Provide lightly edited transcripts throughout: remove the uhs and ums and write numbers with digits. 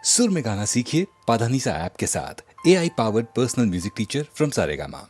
सुर में गाना सीखिए पाधानीसा ऐप के साथ। AI powered personal music teacher from Saregama.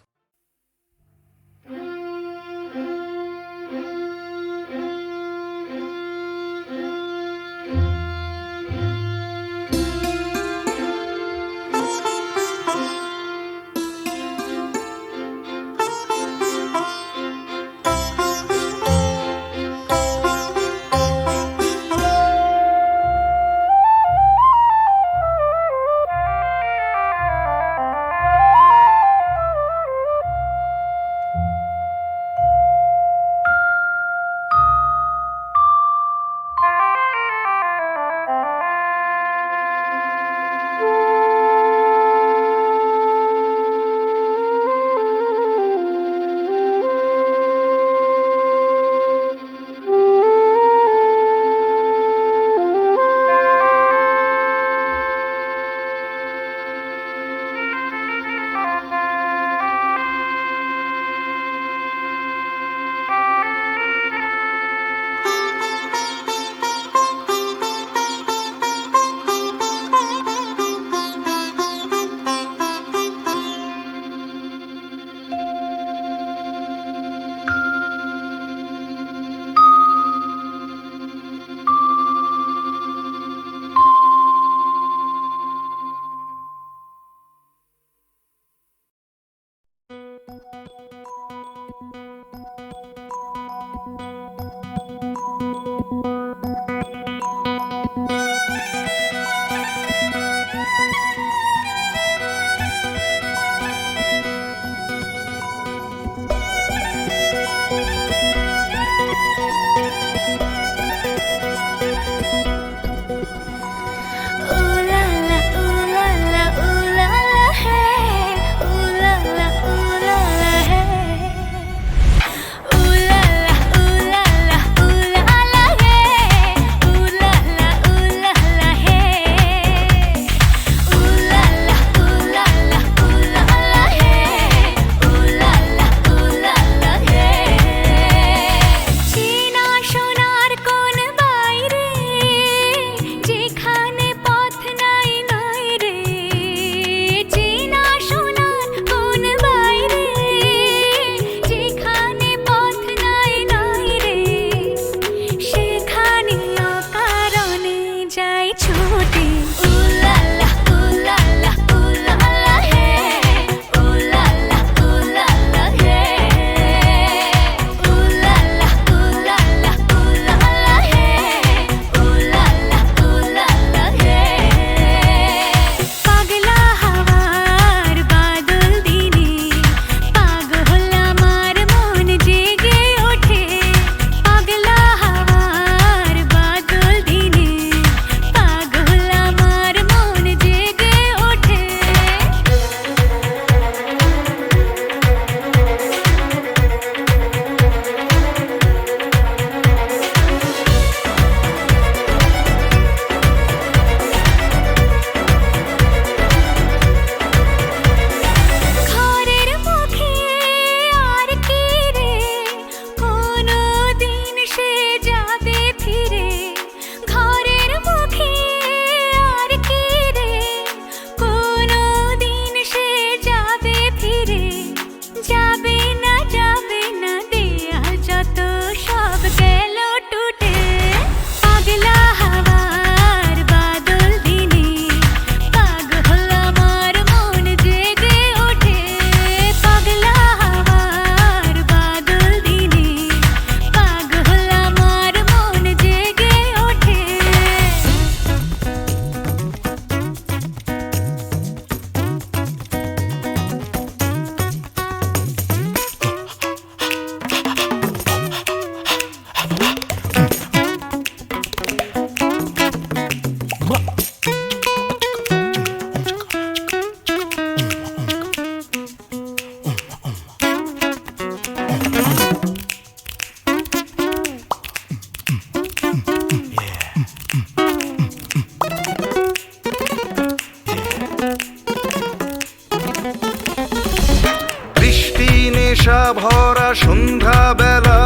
নেশা ভরা সন্ধ্যা বেলা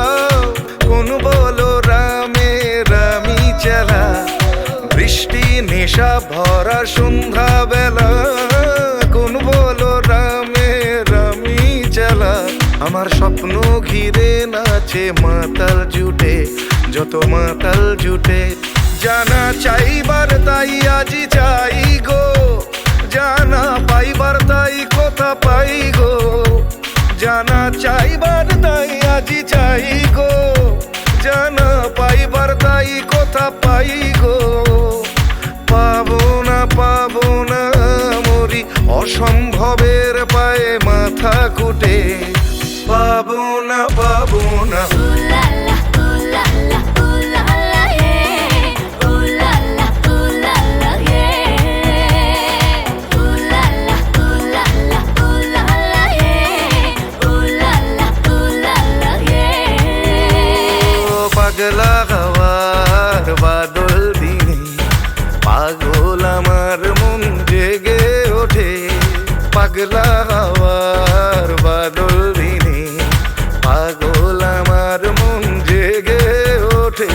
কোন বলো রামে রামি চালা বৃষ্টি নেশা ভরা ভরা সন্ধ্যা বেলা কোন বলো রামে রামি চালা আমার স্বপ্ন ঘিরে নাচে মাতাল জুটে যত মাতাল জুটে জানা চাইবার তাই আজি চাই গো জানা পাইবার তাই কথা পাই গো জানা চাইবার তাই আজি চাই গো জানা পাইবার তাই কথা পাই গো পাবো না মরি অসম্ভবের পায়ে মাথা কুটে পাবো না পাগলা হওয়ার বাদল দিনে পাগল আমার মন জেগে ওঠে পাগলা হওয়ার বাদল দিনে পাগল আমার মন জেগে ওঠে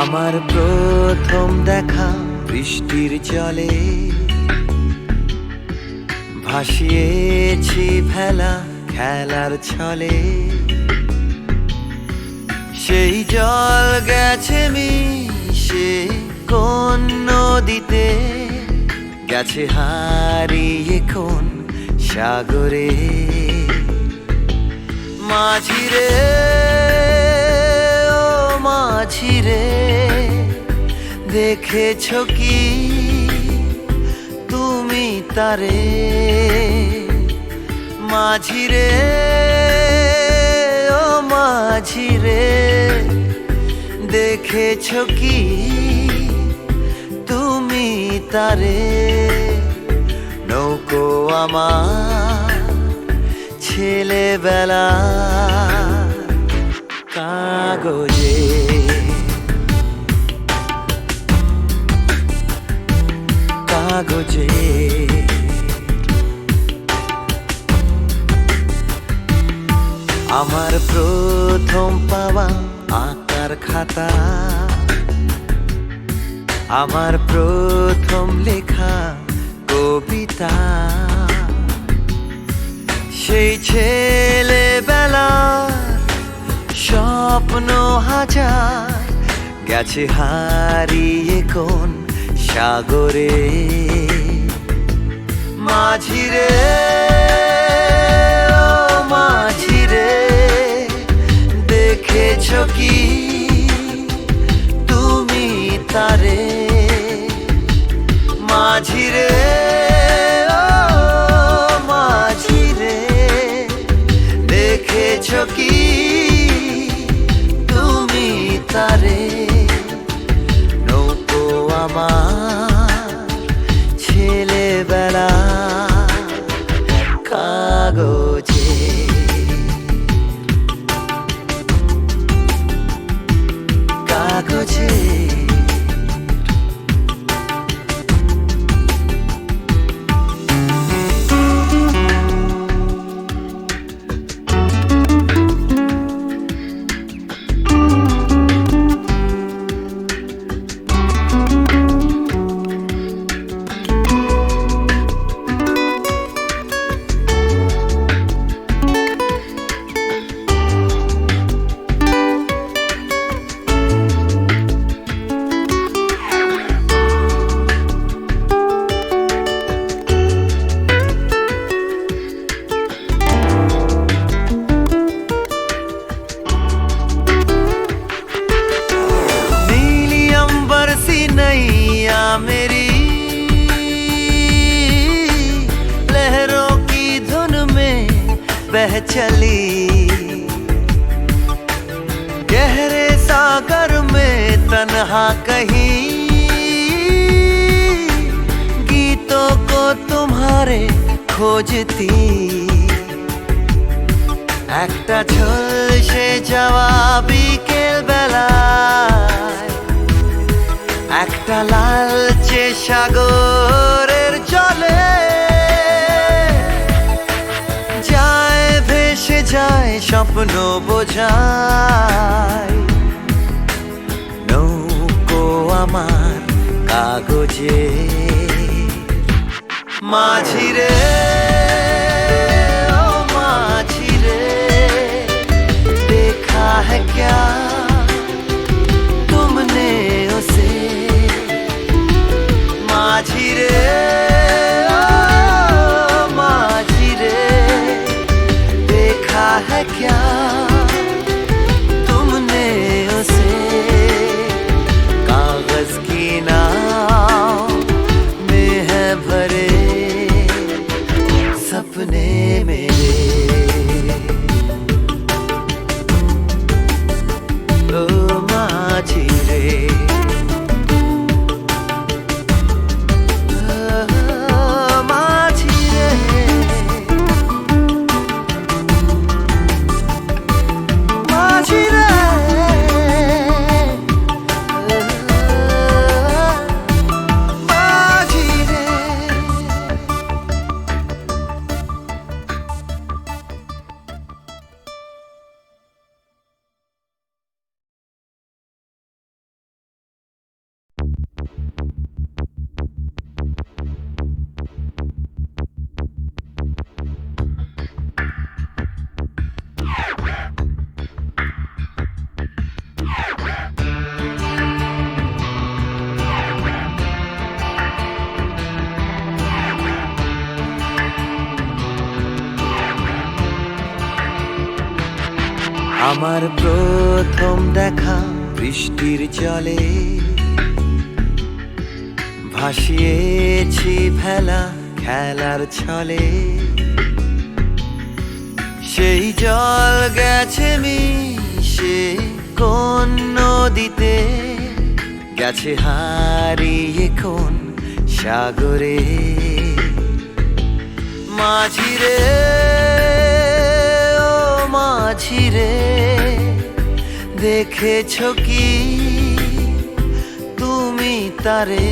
আমার প্রথম দেখা বৃষ্টির জলে ভাসিয়েছি ভেলা খেলার ছলে, সেই জল গেছে মিশে কোন নদীতে, গেছে হারিয়ে কোন সাগরে। মাঝিরে ও মাঝিরে, দেখেছো কি তুমি তারে? মাঝিরে ও মাঝিরে, দেখেছো কি তুমি তারে? নৌকো আমার ছেলেবেলা কাগজে, কাগজে। আমার প্রথম পাওয়া আঁকার খাতা, আমার প্রথম লেখা কবিতা, সেই ছেলেবেলার স্বপ্ন হাজার, গেছে হারিয়ে কোন সাগরে। মাঝিরে ও মাঝিরে, দেখেছো কি তুমি তারে? মাঝিরে ও মাঝিরে, দেখেছো কি তুমি তারে? নৌকো আমার ছেলেবেলা কাগজে, কাগজে। नैया मेरी लहरों की धुन में बह चली, गहरे सागर में तन्हा कहीं गीतों को तुम्हारे खोजती। একটা ঝলসে যাওয়া বিকেল বেলায়, একটা লালচে সাগরের জলে যায় ভেসে যায় স্বপ্ন বোঝায়। নৌকো আমার কাগজে, মাঝিরে ও মাঝিরে, देखा है क्या तुमने उसे? माझिरे ओ माझिरे, देखा है क्या तुमने उसे? कागज की नाव में है भरे सपने मेरे। আমার প্রথম দেখা বৃষ্টির জলে ভাসিয়েছি ভেলা খেলার ছলে, সেই জল গেছে মিশে কোন নদীতে, গেছে হারিয়ে কোন সাগরে। মাঝিরে ও মাঝিরে, দেখেছো কি তুমি তারে?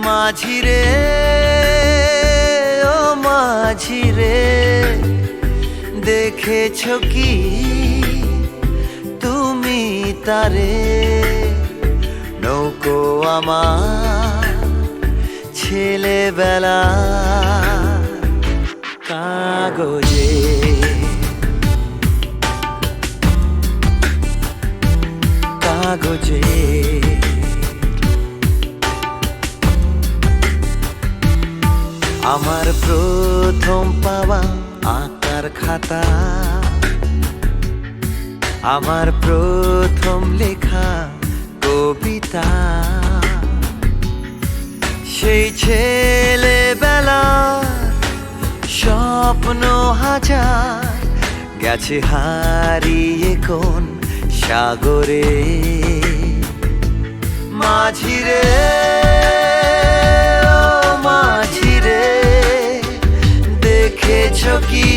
মাঝিরে ও মাঝিরে, দেখেছো কি তুমি তারে? নৌকো আমার ছেলেবেলা কাগজে, কাগজে। আমার প্রথম পাওয়া আঁকার খাতা, আমার প্রথম লেখা কবিতা, সেই ছেলেবেলা স্বপ্ন হাজার, গেছে হারিয়ে কোন সাগরে। মাঝিরে ও মাঝিরে, দেখেছো কি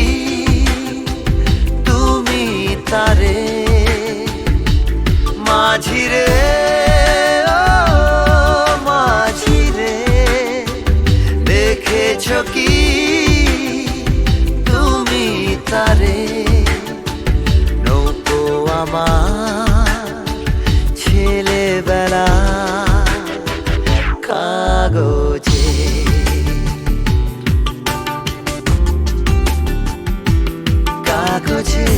তুমি তারে? মাঝিরে ও মাঝিরে, দেখেছো কি তুমি তারে? নৌকো আমার ছেলেবেলা কাগজে, কাগজে।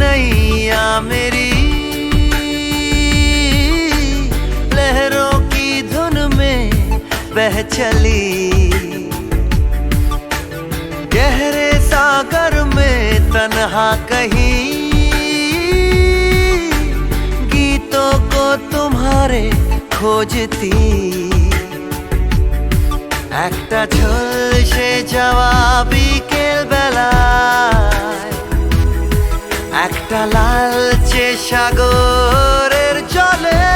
नैया मेरी लहरों की धुन में बह चली, गहरे सागर में तन्हा कहीं गीतों को तुम्हारे खोजती। একটা ঝলসে যাওয়া বিকেল বেলায়, একটা লালচে সাগরের জলে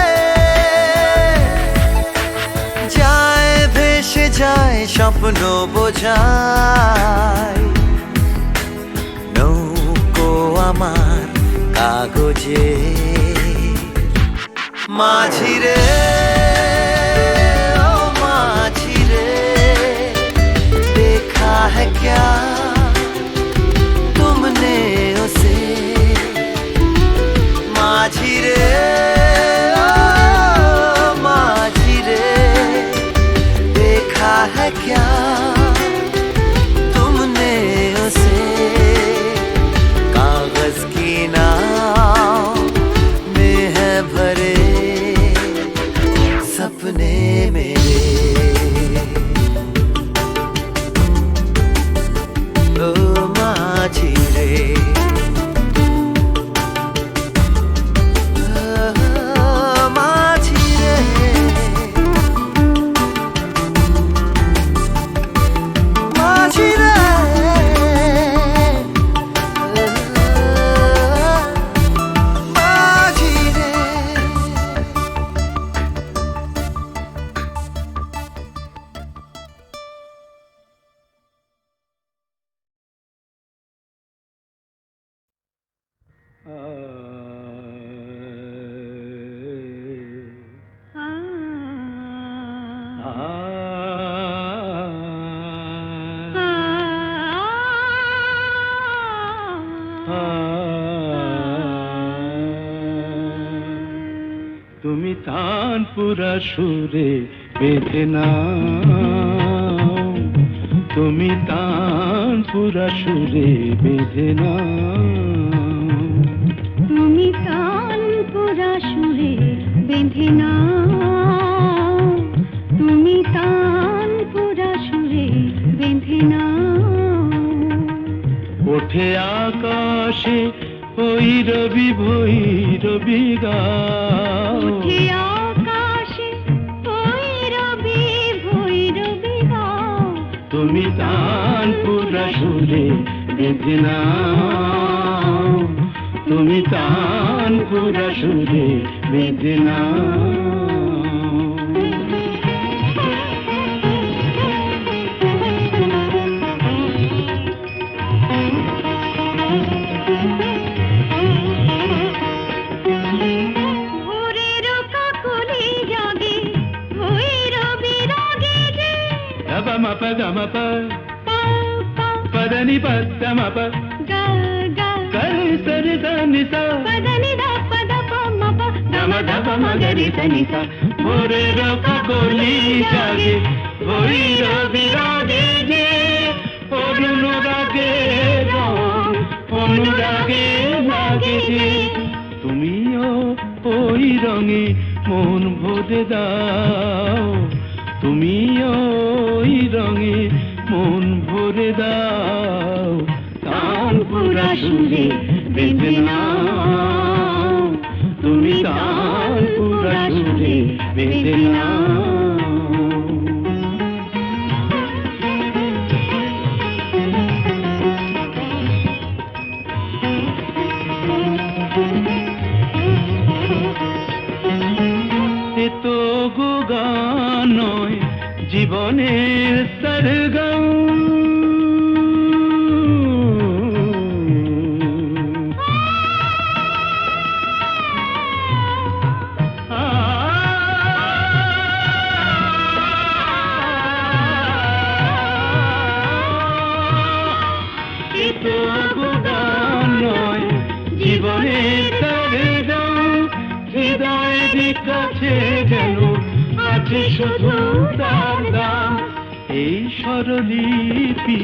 যায় ভেসে যায় স্বপ্ন বোঝায়। নৌকো আমার কাগজে, মাঝিরে ও মাঝিরে, देखा है क्या तुमने उसे? माझिरे ओ माझिरे, देखा है क्या तुमने उसे? कागज की नाव में है भरे सपने मेरे। ओ माझिरे, माझिरे। তুমি তানপুরা সুরে বেঁধে নাও, তুমি তানপুরা সুরে বেঁধে নাও, তুমি তানপুরা সুরে বেঁধে নাও, তুমি তানপুরা সুরে বেঁধে নাও। ওঠে আকাশে ভৈরবী ভৈরবী গাও, উঠে আকাশে ভৈরবী ভৈরবী গাও, তুমি তানপুরা সুরে বেঁধে নাও, তুমি তানপুরা সুরে বেঁধে নাও। ভোরের কাকলি জাগে ভৈরবী রাগে যে, గమ మప గమ ప পা পা పదని పద్ద మప গা গা గరి సరి దని స పదని ద పద ప మ ప గమ ధప మగరి దని స ভোরের কাকলি জাগে ভৈরবী রাগে যে, অনুরাগে রং অনুরাগে লাগে যে, তুমিও ওই রঙে মন ভরে দাও, তুমিও ওই রঙে মন ভরে দাও, তানপুরা সুরে বেঁধে নাও, তুমি তানপুরা সুরে বেঁধে নাও। এ তো গো গান নয় জীবনের সরগম, এ তো গো গান নয় জীবনের সরগম, হৃদয়ের কাছে যেন আছে শুধু তার দাম, এই স্বরলিপি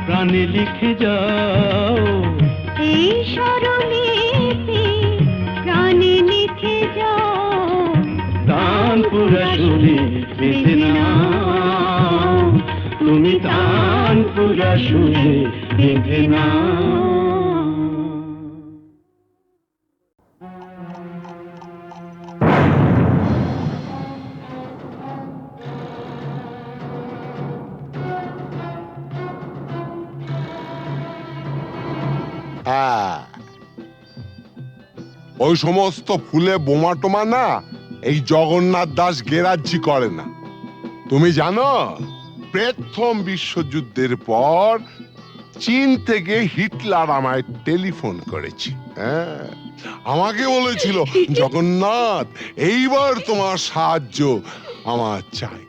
প্রাণে লিখে যাও, এই স্বরলিপি প্রাণে লিখে যাও, তানপুরা সুরে বেঁধে নাও, তুমি তানপুরা সুরে বেঁধে নাও। হ্যাঁ, ওই সমস্ত ফুলে বোমা টোমা না এই জগন্নাথ দাস গেরাজ্জি করে না। তুমি জানো প্রথম বিশ্বযুদ্ধের পর চীন থেকে হিটলার আমায় টেলিফোন করেছে। হ্যাঁ, আমাকে বলেছিল জগন্নাথ এইবার তোমার সাহায্য আমার চাই।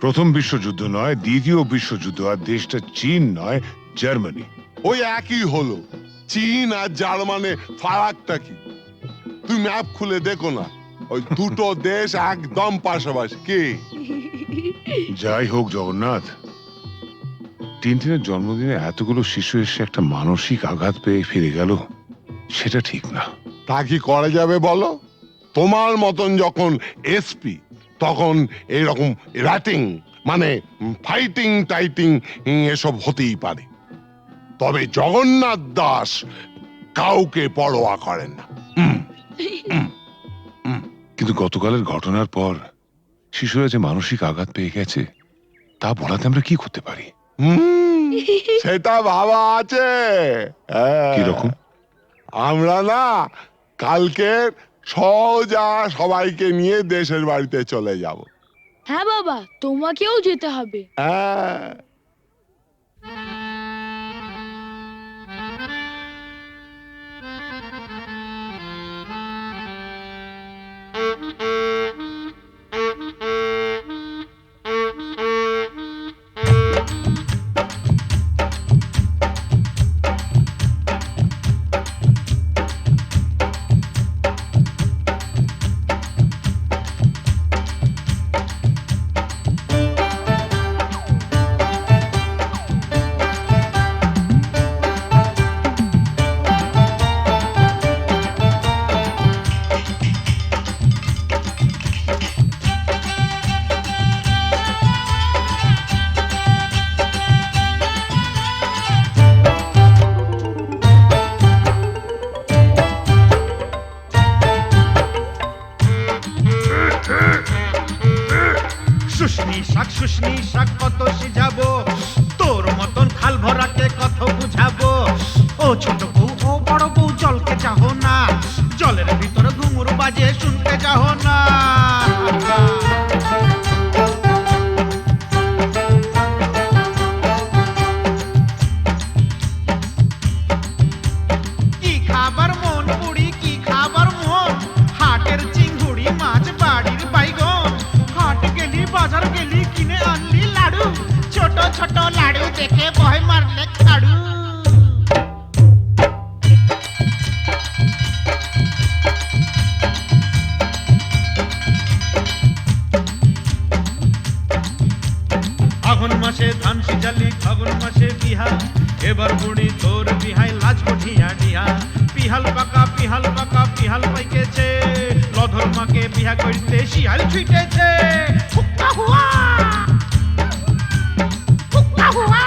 প্রথম বিশ্বযুদ্ধ নয়, দ্বিতীয় বিশ্বযুদ্ধ, আর দেশটা চীন নয়, জার্মানি। ওই একই হলো, চীন আর জার্মানে ফারাকটা কি? তুই ম্যাপ খুলে দেখো না, ওই দুটো দেশ একদম পাশাপাশি। কি যাই হোক জগন্নাথ, টিনটিনের জন্মদিনে এতগুলো শিশু এসে একটা মানসিক আঘাত পেয়ে ফিরে গেল, সেটা ঠিক না। তা কি করা যাবে বলো? তোমার মতন যখন এসপি তখন এইরকম র্যাটিং মানে ফাইটিং টাইটিং এসব হতেই পারে, তবে জগন্নাথ দাস কাউকে পরোয়া করেন না। কিন্তু গতকালের ঘটনার পর শিশুরা যে মানসিক আঘাত পেয়ে গেছে, তা বলাতে আমরা কি করতে পারি? সেটা ভাবা আছে। হ্যাঁ। কিরকম? আমরা না কালকে সোজা সবাইকে নিয়ে দেশের বাড়িতে চলে যাব। হ্যাঁ বাবা, তোমাকেও যেতে হবে। হ্যাঁ, শুশনি শাক কত সিজাবো, তোর মতন খাল ভরাকে কত বুঝাবো। ও ছোট বউ ও বড় বউ জলকে চাহো না, জলের ভিতর ঘুঙুর বাজে শুনতে চাহো না। কি খাবার মন পুড়ি, কি খাবার মন, হাটের চিংড়ি মাছ বাড়ির বাইগন। হাট গেলি বাজার গেলি কিনে আনলি লাড়ু, ছোট ছোট লাড়ু দেখে ভয় মারলে খাড়ু। আঘন মাসে ধান সিজালি ফাগুন মাসে বিহা, এবার বুড়ি তোর বিহাই লাজ কঠিয়া ডিহা। পিহাল পাকা পিহাল পাইকেছে, লধর মাকে বিহা করতে শিয়াল ছুটেছে। হুক্কা হুয়া হুক্কা হুয়া।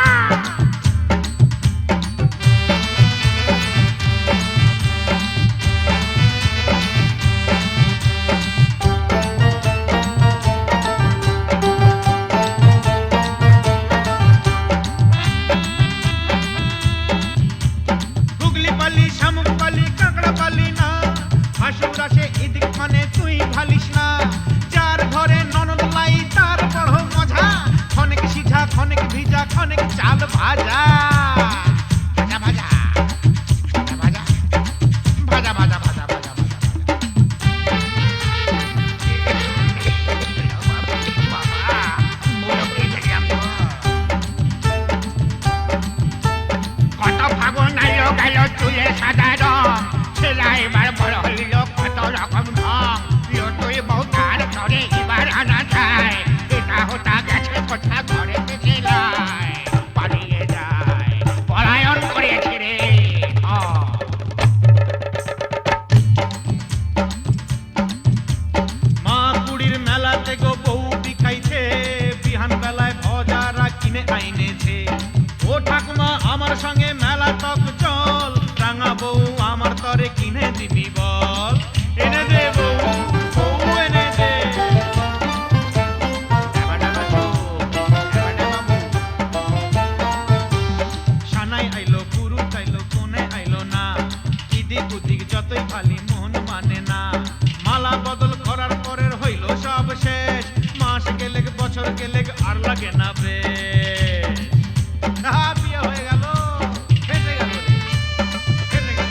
গুগলি পালি শামুক পালি কাঁকড়া পালি না, হাসুর আসে এদিক মানে তুই ভালিস না। যার ঘরে ননদ লাই তার বড় মজা, খনেক সিঝা খনেক ভিজা খনেক চাল ভাজা। ভাজা ভাজা ভাজা ভাজা ভাজা ভাজা ভাজা ভাজা। কত ফাগুন আইলো গেল চুলে সাদা রং, ছেলা এবার বড় হইল কত রকম ঢং। প্রিয় তুই বউ তার ঘরে এবার আনা যায়, এটা হতা গেছে কোথা ঘরে ছেলায় পালিয়ে যায়, পলায়ন করেছে রে। মা কুড়ির মেলাতে গো বউ বিখাইছে, বিহান বেলায় ভজারা কিনে আইনেছে। ও ঠাকুমা আমার সঙ্গে মেলা তক চল, রাঙা বউ আমার তরে কিনে দিবি বল। এনে দে বউ বউ এনে দে। ডাবা ডাবা চো, ডাবা ডাবা বউ। সানাই আইলো পুরুষ আইলো কোনে আইলো না, ইদিক উদিক যতই ভালি মন মানে না। মালা বদল করার পরের হইল সব শেষ, মাস গেলে বছর গেলে আর লাগে না বেশ। বিয়ে হয়ে গেল, ফেসে গেল রে, ফেসে গেল।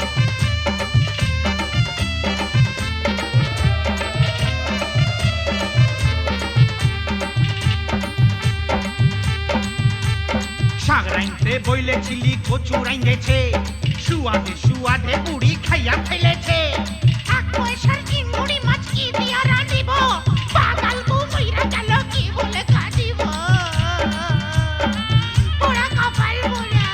শাক রাইনতে বইলেছিলি কচু রাইন্দেছে, সুয়াদে সুয়াদে বুড়ি খাইয়া ফেলেছে। এক পয়সার চিংড়ি মাছ কি দিয়া রাঁধিব, পাগাল বউ মইরা গেল কি বলে কাঁদিব। পোড়া কপাল পোড়া।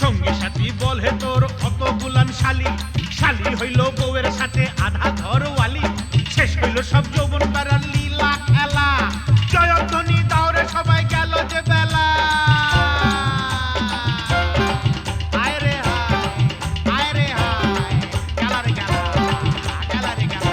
সঙ্গী সাথী বলে তোর অত গুলান শালি, শালি হইল বউয়ের সাথে আধা ঘরওয়ালি। শেষ হইল সব যৌবন পাড়ার লীলা খেলা, জয়ধ্বনি দাওরে সবাই গেল যে বেলা। আয় রে হায় গেলা রে গেলা, গেলা রে গেলা।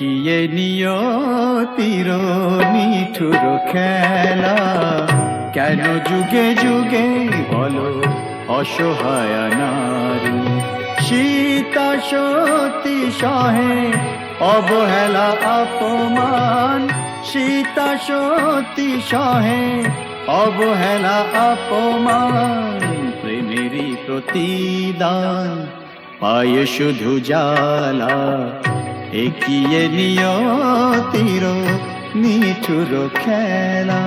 একিয়ে নিয়তির নিঠুর খেলা, কেন যুগে যুগে বলো অসহায় নারী। সীতা সতী সহে অবহেলা অপমান, সীতা সতী সহে অবহেলা অপমান। প্রেমেরই প্রতিদান পায় শুধু জ্বালা, একিয়ে নিয়তির নিঠুর খেলা।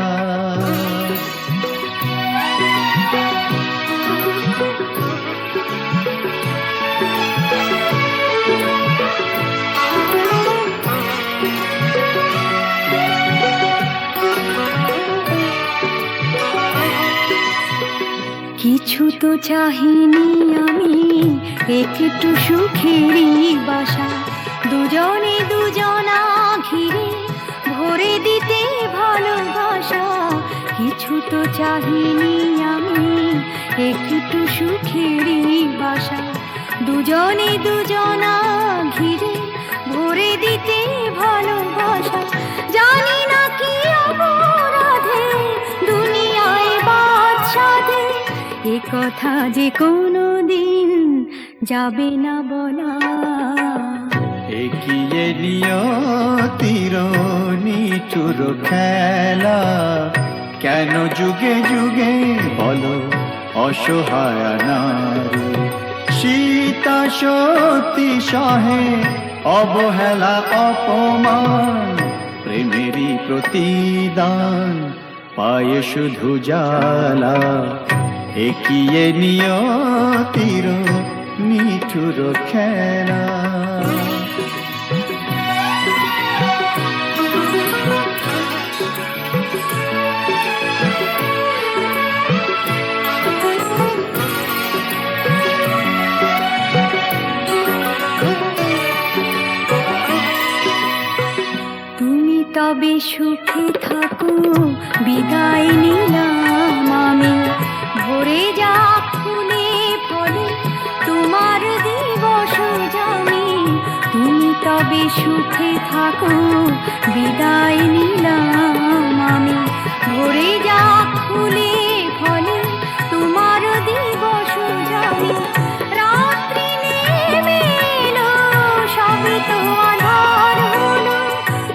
কিছু তো চাহিনি আমি, একটু সুখেরই বাসা, দুজনে দুজনা ঘিরে ভরে দিতে ভালোবাসা। কিছু তো চাহিনি আমি, একটু সুখেরই বাসা, দুজনে দুজনা ঘিরে ভরে দিতে ভালোবাসা। জানি না কি অপরাধে দুনিয়ায় বাদশাদে, এ কথা যে কোনো দিন যাবে না বলা। একিয়ে নিয়তির নিঠুর খেলা, কেন যুগে যুগে বলো অসহায় নারী। সীতা সতী সহে অবহেলা অপমান, প্রেমেরই প্রতিদান পায় শুধু জ্বালা। একিয়ে নিয়তির নিঠুর খেলা। তুমি তবে সুখে থাকো, বিদায় নিলাম আমি। ভরে যা ফুলে ফলে তোমার দিবস জানি। তুমি তবে সুখে থাকো, বিদায় নিলাম আমি। ভরে যা ফুলে ফলে তোমার দিবস জানি। রাত্রি নেমে এলো, সবে তো আধার হলো,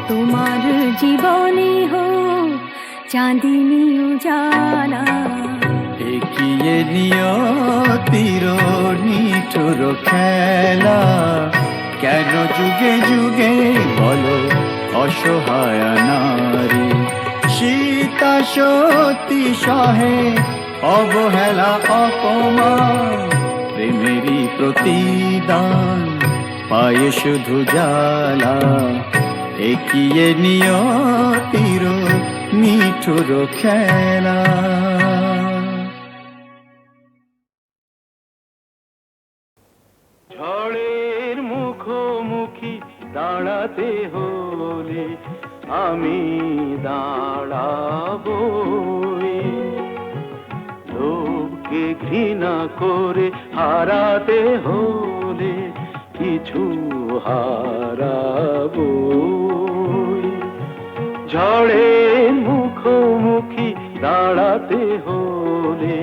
তোমার জীবনে হোক চাঁদিনী উজালা। একিয়ে নিয়তির নিঠুর খেলা, কেন যুগে যুগে বলো অসহায় নারী। সীতা সতী সহে অবহেলা অপমান, প্রেমেরই প্রতিদান পায় শুধু জ্বালা। একিয়ে নিয়তির নিঠুর খেলা। ঝড়ের মুখোমুখি দাঁড়াতে হলে আমি দাঁড়াবো। লোককে ঘৃণা করে হারাতে হলে কিছু হারাবো। ঝড়ের মুখোমুখি দাঁড়াতে হলে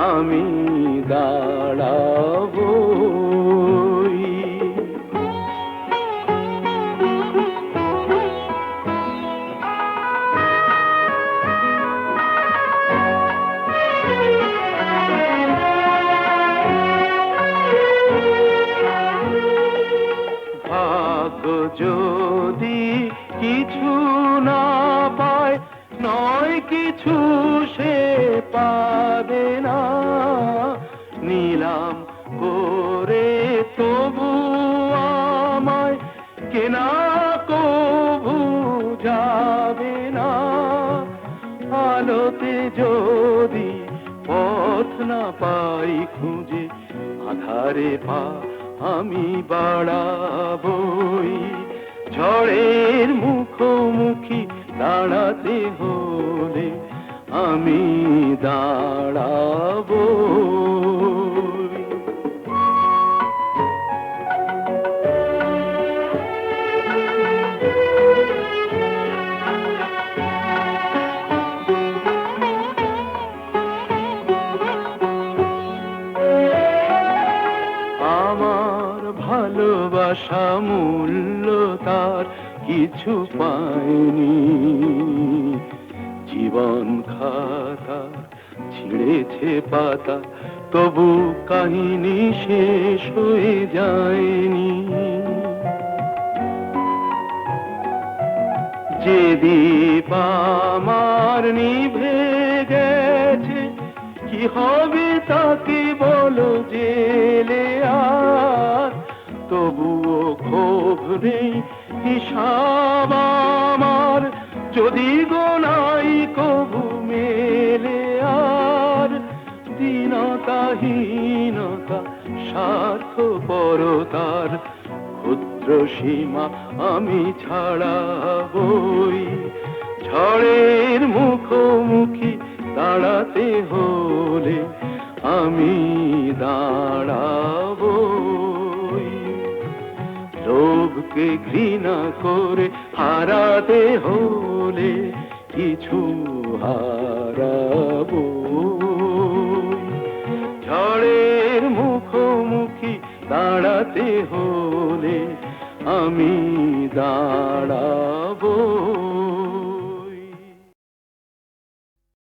আমি দাঁড়াবো। ভাগ্য যদি কিছু না পায়, নয় কিছু সে পাবে না। নিলাম করে তবু আমায় কেনা কবু যাবে না। আলোতে যদি পথ না পাই খুঁজে, আধারে পা আমি বাড়াবই। ঝড়ের মুখোমুখি দাঁড়াতে হলে আমি দাঁড়াবো। কিছু পাইনি। জীবন খাতা ছিঁড়েছে পাতা, তবু কাহিনী শেষ হয়ে যায়নি। যে দীপ আমার নিভে গেছে, কি হবে তাকে বলো জেলে আর, তবুও ক্ষোভ নেই হিসাব আমার, যদি গোনাই কবু মেলে আর। দীনতাহীনতা স্বার্থপরতার ক্ষুদ্র সীমা আমি ছাড়াবই, ঝড়ের মুখোমুখি দাঁড়াতে হলে আমি দাঁড়াবই। লোভকে ঘৃণা করে হারাতে হলে কিছু হারাবো। ঝড়ের মুখোমুখি দাঁড়াতে হলে আমি দাঁড়াবো।